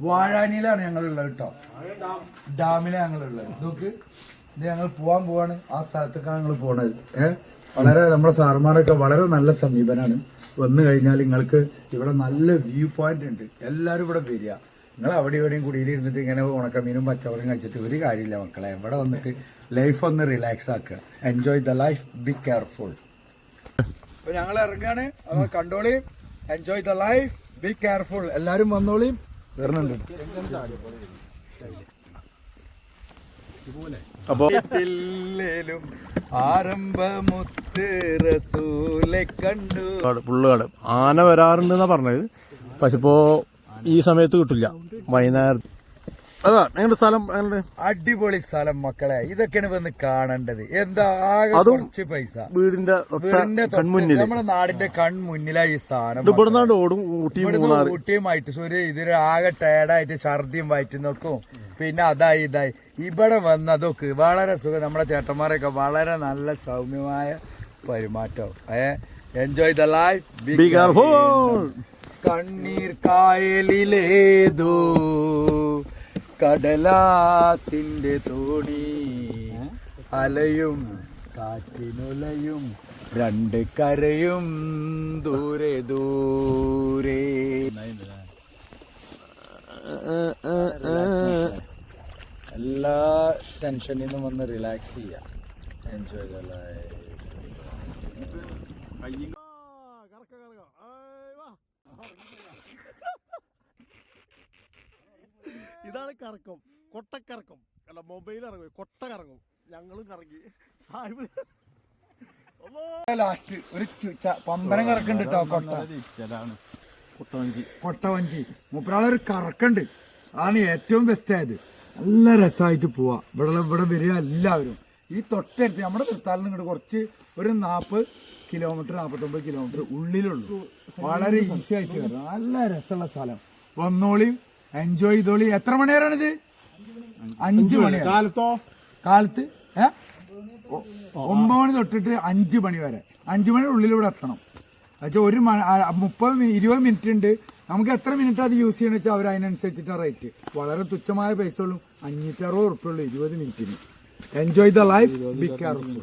വാഴാനിയിലാണ് ഞങ്ങളുള്ളത് കേട്ടോ. ഡാമിലാണ് ഞങ്ങളുള്ളത്. നോക്ക്, ഇത് ഞങ്ങൾ പോവാണ്. ആ സ്ഥലത്തേക്കാണ് ഞങ്ങൾ പോണത്. വളരെ നമ്മുടെ സാർമാരൊക്കെ വളരെ നല്ല സമീപനാണ്. വന്നു കഴിഞ്ഞാൽ നിങ്ങൾക്ക് ഇവിടെ നല്ല വ്യൂ പോയിന്റ് ഉണ്ട്. എല്ലാവരും ഇവിടെ വരിക. നിങ്ങൾ അവിടെ ഇവിടെയും കുടിയിലിരുന്നിട്ട് ഇങ്ങനെ ഉണക്കമീനും പച്ചവറും കഴിച്ചിട്ട് ഒരു കാര്യമില്ല മക്കളെ. ഇവിടെ വന്നിട്ട് ലൈഫ് ഒന്ന് റിലാക്സ് ആക്കുക. Enjoy the life, be careful. അപ്പൊ ഞങ്ങൾ ഇറങ്ങാണ്. അപ്പോൾ കണ്ടോളി. Enjoy the life, be careful. എല്ലാവരും വന്നോളിയും. വരുന്നുണ്ട്. അപ്പൊ ആരംഭമുത്ത് റസൂലെ കണ്ടു. പുള്ളുകാട് ആന വരാറുണ്ടെന്നാ പറഞ്ഞത്. പക്ഷെ ഇപ്പോ ഈ സമയത്ത് കിട്ടില്ല. വൈകുന്നേരം അതാ ഞങ്ങളുടെ സ്ഥലം അടിപൊളി സ്ഥലം മക്കളെ. ഇതൊക്കെയാണ് വന്ന് കാണേണ്ടത്. എന്താ ആകെ കുറച്ച് പൈസ. വീടിന്റെ നമ്മുടെ നാടിന്റെ കൺമുന്നിലായി ഈ സാധനം. ഇവിടുന്നാണ്ട് ഓടും. ഊട്ടിയുമായിട്ട് ഇതിന് ആകെ ടയർഡായിട്ട് ഛർദിയും വയറ്റുന്നോക്കും. പിന്നെ ഇതായി ഇവിടെ വന്നതൊക്കെ വളരെ സുഖം. നമ്മുടെ ചേട്ടന്മാരൊക്കെ വളരെ നല്ല സൗമ്യമായ പെരുമാറ്റം. Enjoy the life, be careful. കണ്ണീർ കായലിലേതോ കടലാസിന്റെ തോണി, അലയും കാറ്റിനുലയും രണ്ട് കരയും ദൂരെ ദൂരെ. എല്ലാ ടെൻഷനിൽ നിന്നും വന്ന് റിലാക്സ് ചെയ്യാം. Enjoy the life. ഇതാണ് കറക്കം. കൊട്ടക്കറക്കം അല്ല, മൊബൈൽ ഇറങ്ങും, കൊട്ട കറങ്ങും. ഞങ്ങളും കറങ്ങി. ലാസ്റ്റ് ഒരു പമ്പരം കറക്കുന്നുണ്ട് കേട്ടോ. കൊട്ടവഞ്ചി മൂപ്പരാളൊരു കറക്കുണ്ട്. അതാണ് ഏറ്റവും ബെസ്റ്റ് ആയത്. നല്ല രസമായിട്ട് പോവാ. ഇവിടെ വരിക എല്ലാവരും. ഈ തൊട്ടടുത്ത് നമ്മുടെ നിർത്താലിൽ നിങ്ങോട്ട് കുറച്ച് ഒരു 40 കിലോമീറ്റർ 49 കിലോമീറ്റർ ഉള്ളിലുള്ളൂ. വളരെ ഈസി ആയിട്ട് വരും. നല്ല രസമുള്ള സ്ഥലം. വന്നോളിയും എൻജോയ് ചെയ്തോളി. എത്ര മണി വരെയാണിത്? 5 മണി. കാലത്ത് 9 മണി തൊട്ടിട്ട് 5 മണി വരെ. 5 മണി ഉള്ളിൽ ഇവിടെ എത്തണം. എന്നുവെച്ചാൽ ഒരു 30-20 മിനിറ്റ് ഉണ്ട്. നമുക്ക് എത്ര മിനിറ്റ് അത് യൂസ് ചെയ്യണമെന്ന് വെച്ചാൽ അവർ അതിനനുസരിച്ചിട്ട് റേറ്റ്. വളരെ തുച്ഛമായ പൈസ ഉള്ളൂ. 560 ഉറുപ്പിക ഉള്ളൂ 20 മിനിറ്റിന്. Enjoy the life, be careful.